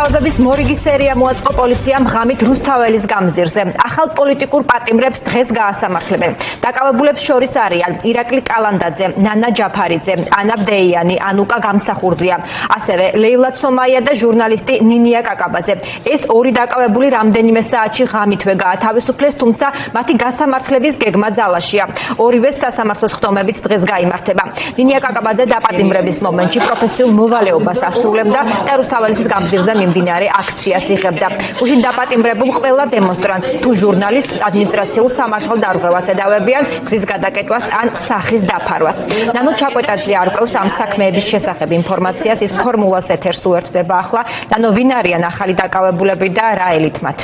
დაკავებების მორიგი სერია მოაწყო პოლიციამ ღამით რუსთაველის გამზირზე. ახალ პოლიტიკურ პატიმრებს დღეს გაასამართლებენ. დაკავებულებს შორის არიან ირაკლი კალანდაძე, ნანა ჯაფარიძე, ანა ბდეიანი, ანუკა გამსახურდია, ასევე ლეილა ცომაია და ჟურნალისტი ნინია კაკაბაძე. ეს ორი დაკავებული რამდენიმე საათში ღამითვე გაათავისუფლეს, თუმცა მათი გასამართლების გეგმა ძალაშია. ორივეს სასამართლოს ხდომებით დღეს გაიმართება. ნინია კაკაბაძე დაპატიმრების მომენტში პროფესიულ მოვალეობას ასრულებდა და რუსთაველის გამზირზე მიმდინარე აქციას იღებდა. გუშინ დაპატიმრებულ ყველა დემონსტრანტს თუ ჟურნალისტს ადმინისტრაციულ სამართალ დარღვევას ედავებიან, გზის გადაკეტვას ან სახის დაფარვას. ნანო ჩაკვეტაძე არკვევს ამ საქმეების შესახებ ინფორმაციას, ის ფორმულას ეთერს უერთდება ახლა. ნანო, ვინ არიან ახალი დაკავებულები და რა ელით მათ?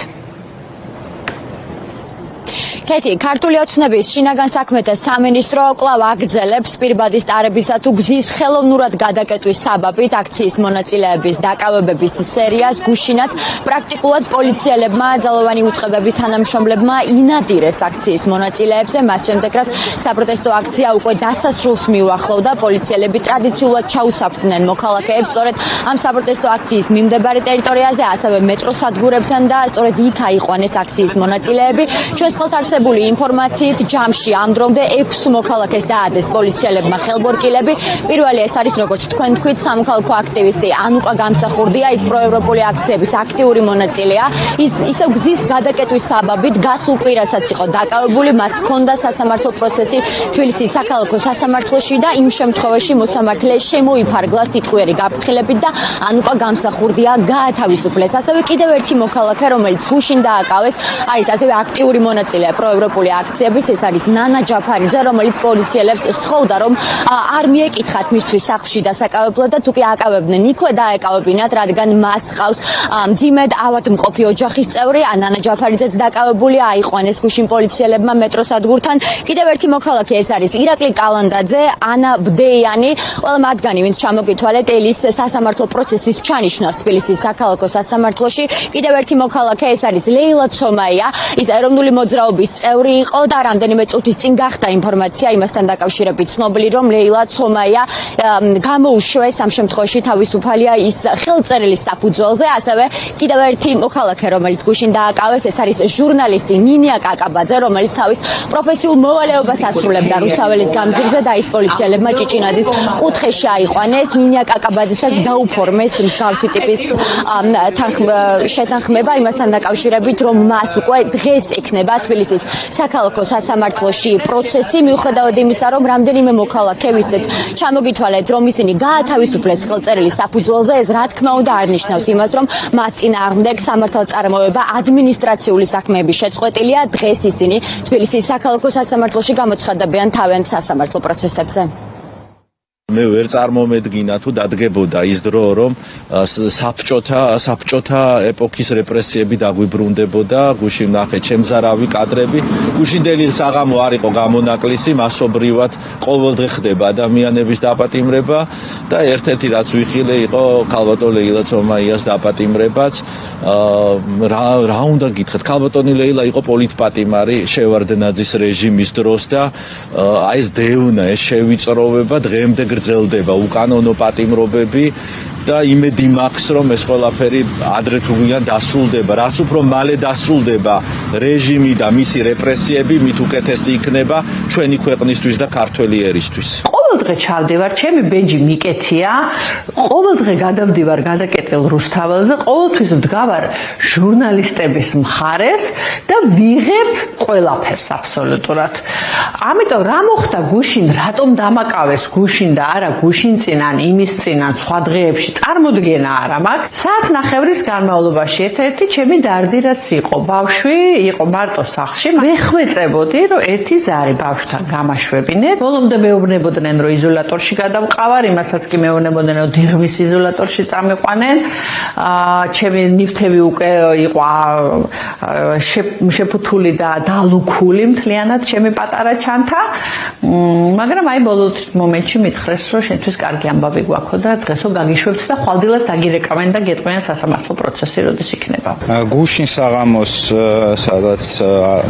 კეთი, ქართული ოცნების შინაგან საქმეთა სამინისტრო კვლავ აგრძელებს პირბადის ტარებისა თუ გზის ხელოვნურად გადაკეტვის საბაბით აქციის მონაწილეების დაკავებების სერიას. გუშინაც პრაქტიკულად პოლიციელებმა ძალოვანი უწყებების თანამშრომლებმა ინადირეს აქციის მონაწილეებზე. მას შემდეგ, რაც საპროტესტო აქცია უკვე დასასრულს მიუახლოვდა, პოლიციელები ტრადიციულად ჩაუსაფრდნენ მოქალაქეებს სწორედ ამ საპროტესტო აქციის მიმდებარე ტერიტორიაზე, ასევე მეტროსადგურებთან და სწორედ იქ აიყვანეს აქციის მონაწილეები. ჩვენს ხელთ არსებული ინფორმაციით ჯამში ამ დრომდე 6 მოქალაქეს დაადეს პოლიციელებმა ხელბორკილები. პირველი ეს არის, როგორც თქვენ თქვით, სამოქალაქო აქტივისტი ანუკა გამსახურდია, ის პროევროპული აქციების აქტიური მონაწილეა. ის ისევ გზის გადაკეტვის საბაბით გასულ კვირასაც იყო დაკავებული, მას ჰქონდა სასამართლო პროცესი თბილისის საქალაქო სასამართლოში და იმ შემთხვევაში მოსამართლე შემოიფარგლა სიტყვიერი გაფრთხილებით და ანუკა გამსახურდია გაათავისუფლეს. ასევე კიდევ ერთი მოქალაქე, რომელიც გუშინ დააკავეს, არის ასევე აქტიური მონაწილე პროევროპული აქციების, ეს არის ნანა ჯაფარიძე, რომელიც პოლიციელებს სთხოვდა, რომ არ მიეკითხათ მისთვის სახლში დასაკავებლად და თუ კი აკავებდნენ, იქვე დაეკავებინათ, რადგან მას ჰყავს მძიმედ ავადმყოფი ოჯახის წევრი. ნანა ჯაფარიძეც დაკავებულია, აიყვანეს გუშინ პოლიციელებმა მეტროსადგურთან. კიდევ ერთი მოქალაქე, ეს არის ირაკლი კალანდაძე, ანა ბდეიანი, ყველა მათგანი, ვინც ჩამოგითვალეთ ელის სასამართლო პროცესის ჩანიშვნას თბილისის საქალაქო სასამართლოში. კიდევ ერთი მოქალაქე, ეს არის ლეილა ცომაია, ის ეროვნული მოძრაობის წევრი იყო და რამდენიმე წუთის წინ გახდა ინფორმაცია იმასთან დაკავშირებით ცნობილი, რომ ლეილა ცომაია გამოუშვეს ამ შემთხვევაში თავისუფალია ის ხელწერილის საფუძველზე. ასევე კიდევ ერთი მოქალაქე, რომელიც გუშინ დააკავეს, ეს არის ჟურნალისტი ნინია კაკაბაძე, რომელიც თავის პროფესიულ მოვალეობას ასრულებდა რუსთაველის გამზირზე და ის პოლიციელებმა ჭიჭინაძის კუთხეში აიყვანეს. ნინია კაკაბაძესაც გაუფორმეს მსგავსი ტიპის შეთანხმება იმასთან დაკავშირებით, რომ მას უკვე დღეს ექნება თბილისის საქალაქო სასამართლოში პროცესი, მიუხედავად იმისა, რომ რამდენიმე მოქალაქე, ვისაც ჩამოგითვალეთ, რომ ისინი გაათავისუფლეს ხელწერილის საფუძველზე, ეს რა თქმა უნდა არ ნიშნავს იმას, რომ მათ წინააღმდეგ სამართალწარმოება ადმინისტრაციული საქმეების შეწყვეტილია. დღეს ისინი თბილისის საქალაქო სასამართლოში გამოცხადებიან თავიანთ სასამართლო პროცესებზე. მე ვერ წარმომედგინა თუ დადგებოდა ის დრო, რომ საბჭოთა ეპოქის რეპრესიები დაგვიბრუნდებოდა. გუშინ ნახე ჩემზარავი კადრები, გუშინდელი საღამო არ იყო გამონაკლისი, მასობრივად ყოველდღე ხდება ადამიანების დაპატიმრება და ერთ-ერთი რაც ვიხილე იყო ქალბატონ ლეილა ცომაიას დაპატიმრებაც. რა უნდა გითხრათ, ქალბატონი ლეილა იყო პოლიტპატიმარი შევარდნაძის რეჟიმის დროს და აი ეს დევნა, ეს შევიწროვება დღემდე გრძელდება, უკანონო პატიმრობები და იმედი მაქვს, რომ ეს ყველაფერი ადრე თუ გვიან დასრულდება. რაც უფრო მალე დასრულდება რეჟიმი და მისი რეპრესიები, მით უკეთესი იქნება ჩვენი ქვეყნისთვის და ქართველი ერისთვის. ყოველდღე ჩავდივარ, ჩემი ბეჯი მიკეთია, ყოველდღე გადავდივარ გადაკეტილ რუსთაველზე, ყოველთვის ვდგავარ ჟურნალისტების მხარეს და ვიღებ ყველაფერს აბსოლუტურად. ამიტომ რა მოხდა გუშინ, რატომ დამაკავეს გუშინ და არა გუშინ წინ ან იმის წინ ან სხვა დღეებში, წარმოდგენა არა მაქვს. საათნახევრის განმავლობაში ერთ-ერთი ჩემი დარდი რაც იყო, ბავშვი იყო მარტო სახლში, მეხვეწებოდი, რომ ერთი ზარი ბავშვთან გამაშვებინეთ. ბოლომდე მეუბნებოდნენ, რომ იზოლატორში გადავყავარ, იმასაც კი მეუბნებოდნენ, რომ დიღმის იზოლატორში წამეყვანენ. ჩემი ნივთები უკვე იყო შეფუთული და დალუქული მთლიანად ჩემი პატარა ჩანთა. მაგრამ აი ბოლო მომენტში მითხრეს, რომ შენთვის კარგი ამბავი გვაქვს და დღესო გაგიშვებთ და ხვალდილას დაგირეკავენ და გეტყვიან სასამართლო პროცესი როდის იქნება. გუშინ საღამოს სადაც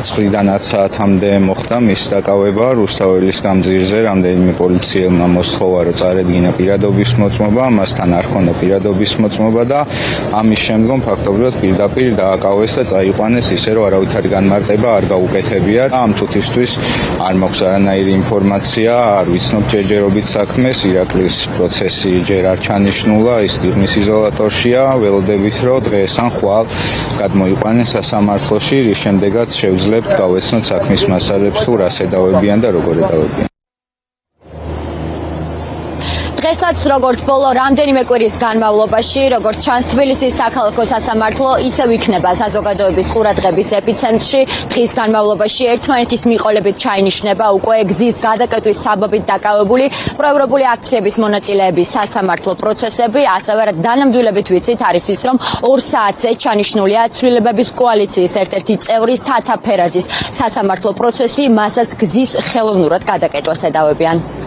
9-დან 10 საათამდე მოხდა მის დაკავება რუსთაველის გამზირზე, რამდენიმე პოლიცია აქციელმა მოსთხოვა, რომ წარედგინა პირადობის მოწმობა, მასთან არ ჰქონდა პირადობის მოწმობა და ამის შემდგომ ფაქტობრივად პირდაპირ დააკავეს და წაიყვანეს ისე, რომ არავითარი განმარტება არ გაუკეთებიათ. ამ თუთისთვის არ მაქვს არანაირი ინფორმაცია, არ ვიცნობ ჯერჯერობით საქმეს, ირაკლის პროცესი ჯერ არ ჩანიშნულა, ის დიღმის იზოლატორშია, ველოდებით, რომ დღეს ან ხვალ გადმოიყვანეს სასამართლოში, რის შემდეგაც შევძლებთ გავეცნოთ საქმის მასალებს თუ რას ედავებიან და როგორ ედავებიან. დღესაც როგორც ბოლო რამდენიმე კვირის განმავლობაში, როგორც ჩანს თბილისის საქალაქო სასამართლო ისევ იქნება საზოგადოების ყურადღების ეპიცენტრში. დღის განმავლობაში ერთმანეთის მიყოლებით ჩაინიშნება უკვე გზის გადაკეტვის საბაბით დაკავებული პროევროპული აქციების მონაწილეების სასამართლო პროცესები, ასევე რაც დანამდვილებით ვიცით არის ის, რომ 2 საათზე ჩაინიშნულია ცვლილებების კოალიციის ერთ-ერთი წევრის თათა ფერაძის სასამართლო პროცესი, მასაც გზის ხელოვნურად გადაკეტვას ედავებიან.